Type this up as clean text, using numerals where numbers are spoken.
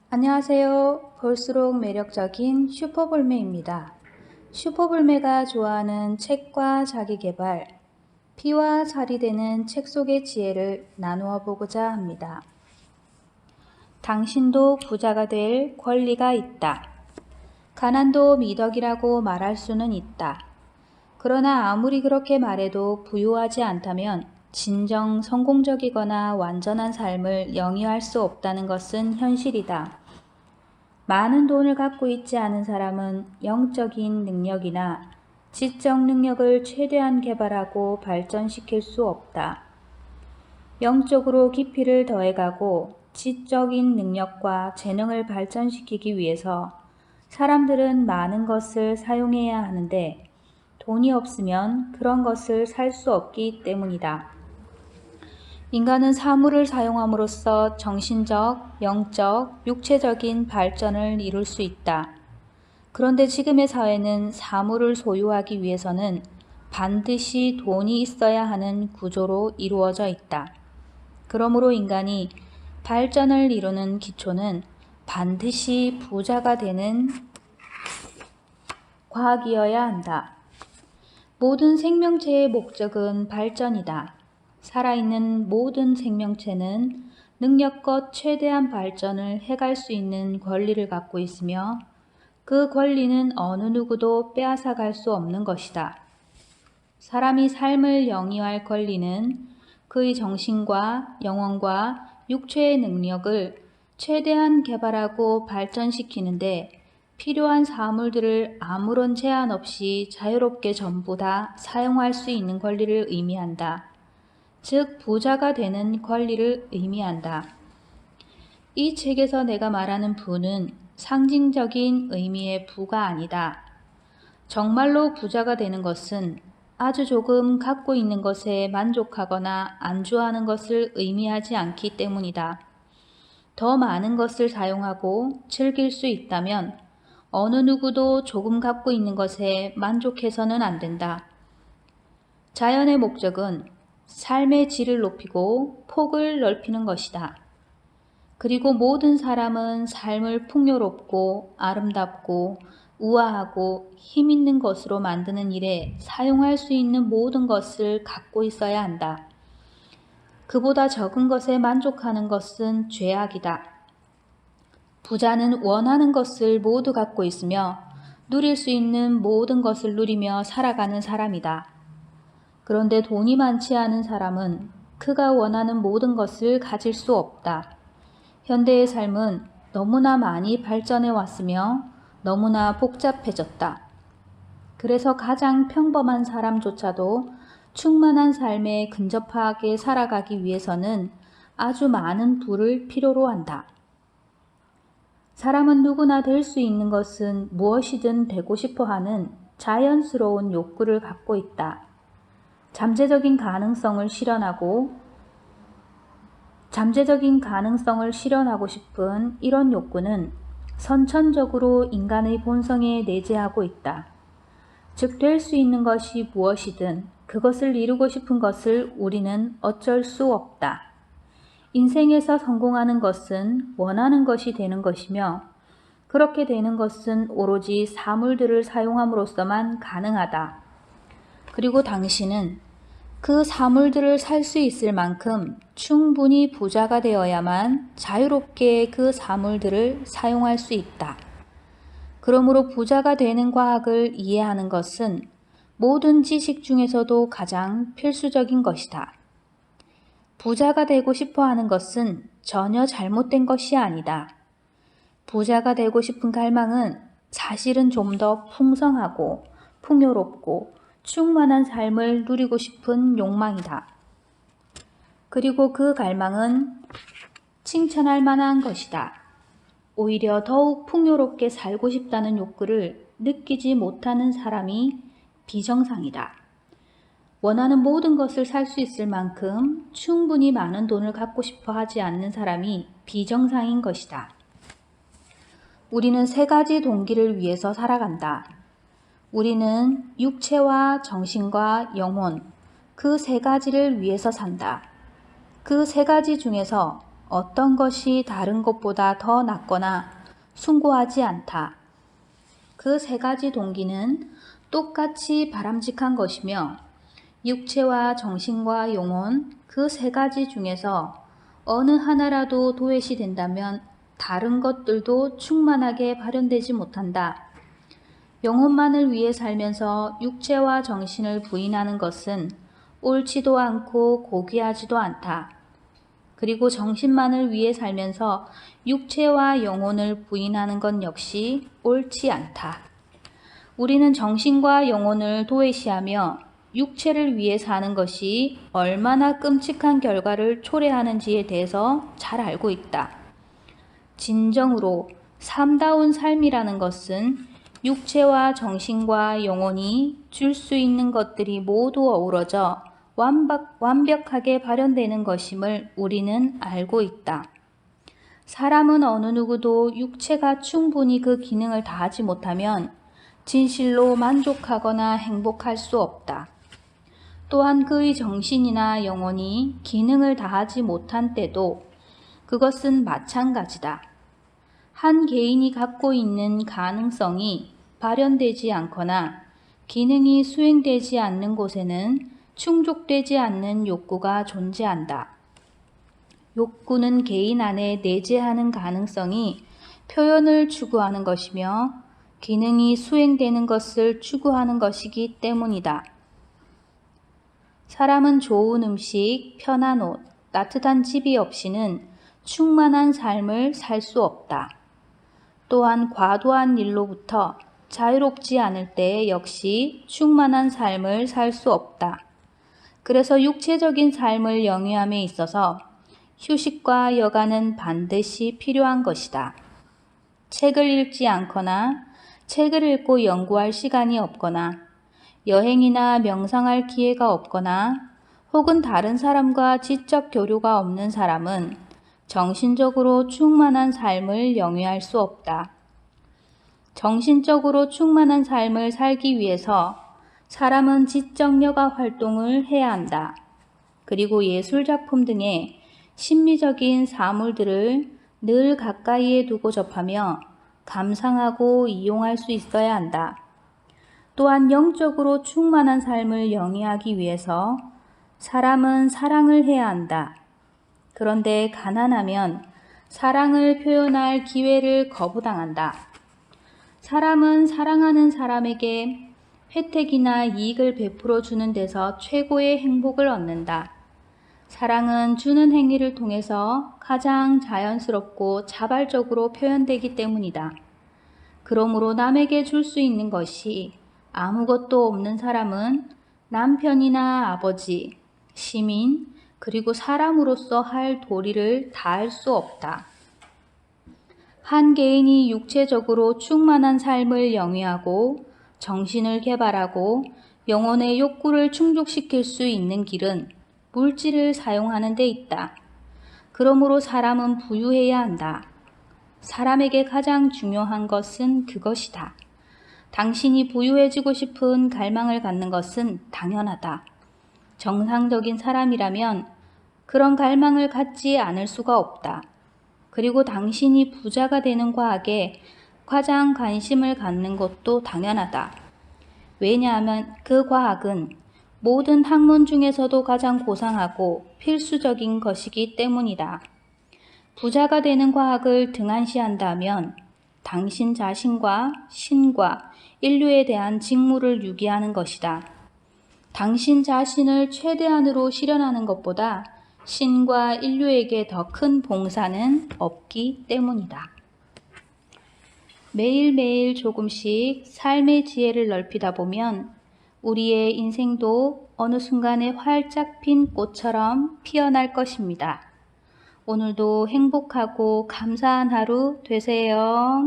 안녕하세요. 볼수록 매력적인 슈퍼볼매입니다. 슈퍼볼매가 좋아하는 책과 자기계발, 피와 살이 되는 책 속의 지혜를 나누어 보고자 합니다. 당신도 부자가 될 권리가 있다. 가난도 미덕이라고 말할 수는 있다. 그러나 아무리 그렇게 말해도 부유하지 않다면 진정 성공적이거나 완전한 삶을 영위할 수 없다는 것은 현실이다. 많은 돈을 갖고 있지 않은 사람은 영적인 능력이나 지적 능력을 최대한 개발하고 발전시킬 수 없다. 영적으로 깊이를 더해가고 지적인 능력과 재능을 발전시키기 위해서 사람들은 많은 것을 사용해야 하는데 돈이 없으면 그런 것을 살 수 없기 때문이다. 인간은 사물을 사용함으로써 정신적, 영적, 육체적인 발전을 이룰 수 있다. 그런데 지금의 사회는 사물을 소유하기 위해서는 반드시 돈이 있어야 하는 구조로 이루어져 있다. 그러므로 인간이 발전을 이루는 기초는 반드시 부자가 되는 과학이어야 한다. 모든 생명체의 목적은 발전이다. 살아있는 모든 생명체는 능력껏 최대한 발전을 해갈 수 있는 권리를 갖고 있으며 그 권리는 어느 누구도 빼앗아갈 수 없는 것이다. 사람이 삶을 영위할 권리는 그의 정신과 영혼과 육체의 능력을 최대한 개발하고 발전시키는데 필요한 사물들을 아무런 제한 없이 자유롭게 전부 다 사용할 수 있는 권리를 의미한다. 즉 부자가 되는 권리를 의미한다. 이 책에서 내가 말하는 부는 상징적인 의미의 부가 아니다. 정말로 부자가 되는 것은 아주 조금 갖고 있는 것에 만족하거나 안주하는 것을 의미하지 않기 때문이다. 더 많은 것을 사용하고 즐길 수 있다면 어느 누구도 조금 갖고 있는 것에 만족해서는 안 된다. 자연의 목적은 삶의 질을 높이고 폭을 넓히는 것이다. 그리고 모든 사람은 삶을 풍요롭고 아름답고 우아하고 힘있는 것으로 만드는 일에 사용할 수 있는 모든 것을 갖고 있어야 한다. 그보다 적은 것에 만족하는 것은 죄악이다. 부자는 원하는 것을 모두 갖고 있으며 누릴 수 있는 모든 것을 누리며 살아가는 사람이다. 그런데 돈이 많지 않은 사람은 그가 원하는 모든 것을 가질 수 없다. 현대의 삶은 너무나 많이 발전해 왔으며 너무나 복잡해졌다. 그래서 가장 평범한 사람조차도 충만한 삶에 근접하게 살아가기 위해서는 아주 많은 부를 필요로 한다. 사람은 누구나 될 수 있는 것은 무엇이든 되고 싶어 하는 자연스러운 욕구를 갖고 있다. 잠재적인 가능성을 실현하고 싶은 이런 욕구는 선천적으로 인간의 본성에 내재하고 있다. 즉, 될 수 있는 것이 무엇이든 그것을 이루고 싶은 것을 우리는 어쩔 수 없다. 인생에서 성공하는 것은 원하는 것이 되는 것이며 그렇게 되는 것은 오로지 사물들을 사용함으로써만 가능하다. 그리고 당신은 그 사물들을 살 수 있을 만큼 충분히 부자가 되어야만 자유롭게 그 사물들을 사용할 수 있다. 그러므로 부자가 되는 과학을 이해하는 것은 모든 지식 중에서도 가장 필수적인 것이다. 부자가 되고 싶어 하는 것은 전혀 잘못된 것이 아니다. 부자가 되고 싶은 갈망은 사실은 좀 더 풍성하고 풍요롭고 충만한 삶을 누리고 싶은 욕망이다. 그리고 그 갈망은 칭찬할 만한 것이다. 오히려 더욱 풍요롭게 살고 싶다는 욕구를 느끼지 못하는 사람이 비정상이다. 원하는 모든 것을 살 수 있을 만큼 충분히 많은 돈을 갖고 싶어 하지 않는 사람이 비정상인 것이다. 우리는 세 가지 동기를 위해서 살아간다. 우리는 육체와 정신과 영혼, 그 세 가지를 위해서 산다. 그 세 가지 중에서 어떤 것이 다른 것보다 더 낫거나 숭고하지 않다. 그 세 가지 동기는 똑같이 바람직한 것이며 육체와 정신과 영혼 그 세 가지 중에서 어느 하나라도 도외시 된다면 다른 것들도 충만하게 발현되지 못한다. 영혼만을 위해 살면서 육체와 정신을 부인하는 것은 옳지도 않고 고귀하지도 않다. 그리고 정신만을 위해 살면서 육체와 영혼을 부인하는 것 역시 옳지 않다. 우리는 정신과 영혼을 도외시하며 육체를 위해 사는 것이 얼마나 끔찍한 결과를 초래하는지에 대해서 잘 알고 있다. 진정으로 삶다운 삶이라는 것은 육체와 정신과 영혼이 줄 수 있는 것들이 모두 어우러져 완벽하게 발현되는 것임을 우리는 알고 있다. 사람은 어느 누구도 육체가 충분히 그 기능을 다하지 못하면 진실로 만족하거나 행복할 수 없다. 또한 그의 정신이나 영혼이 기능을 다하지 못한 때도 그것은 마찬가지다. 한 개인이 갖고 있는 가능성이 발현되지 않거나 기능이 수행되지 않는 곳에는 충족되지 않는 욕구가 존재한다. 욕구는 개인 안에 내재하는 가능성이 표현을 추구하는 것이며 기능이 수행되는 것을 추구하는 것이기 때문이다. 사람은 좋은 음식, 편한 옷, 따뜻한 집이 없이는 충만한 삶을 살 수 없다. 또한 과도한 일로부터 자유롭지 않을 때 역시 충만한 삶을 살 수 없다. 그래서 육체적인 삶을 영위함에 있어서 휴식과 여가는 반드시 필요한 것이다. 책을 읽지 않거나 책을 읽고 연구할 시간이 없거나 여행이나 명상할 기회가 없거나 혹은 다른 사람과 지적 교류가 없는 사람은 정신적으로 충만한 삶을 영위할 수 없다. 정신적으로 충만한 삶을 살기 위해서 사람은 지적 여가 활동을 해야 한다. 그리고 예술작품 등의 심미적인 사물들을 늘 가까이에 두고 접하며 감상하고 이용할 수 있어야 한다. 또한 영적으로 충만한 삶을 영위하기 위해서 사람은 사랑을 해야 한다. 그런데 가난하면 사랑을 표현할 기회를 거부당한다. 사람은 사랑하는 사람에게 혜택이나 이익을 베풀어 주는 데서 최고의 행복을 얻는다. 사랑은 주는 행위를 통해서 가장 자연스럽고 자발적으로 표현되기 때문이다. 그러므로 남에게 줄 수 있는 것이 아무것도 없는 사람은 남편이나 아버지, 시민, 그리고 사람으로서 할 도리를 다할 수 없다. 한 개인이 육체적으로 충만한 삶을 영위하고 정신을 개발하고 영혼의 욕구를 충족시킬 수 있는 길은 물질을 사용하는 데 있다. 그러므로 사람은 부유해야 한다. 사람에게 가장 중요한 것은 그것이다. 당신이 부유해지고 싶은 갈망을 갖는 것은 당연하다. 정상적인 사람이라면 그런 갈망을 갖지 않을 수가 없다. 그리고 당신이 부자가 되는 과학에 가장 관심을 갖는 것도 당연하다. 왜냐하면 그 과학은 모든 학문 중에서도 가장 고상하고 필수적인 것이기 때문이다. 부자가 되는 과학을 등한시한다면 당신 자신과 신과 인류에 대한 직무를 유기하는 것이다. 당신 자신을 최대한으로 실현하는 것보다 신과 인류에게 더 큰 봉사는 없기 때문이다. 매일매일 조금씩 삶의 지혜를 넓히다 보면 우리의 인생도 어느 순간에 활짝 핀 꽃처럼 피어날 것입니다. 오늘도 행복하고 감사한 하루 되세요.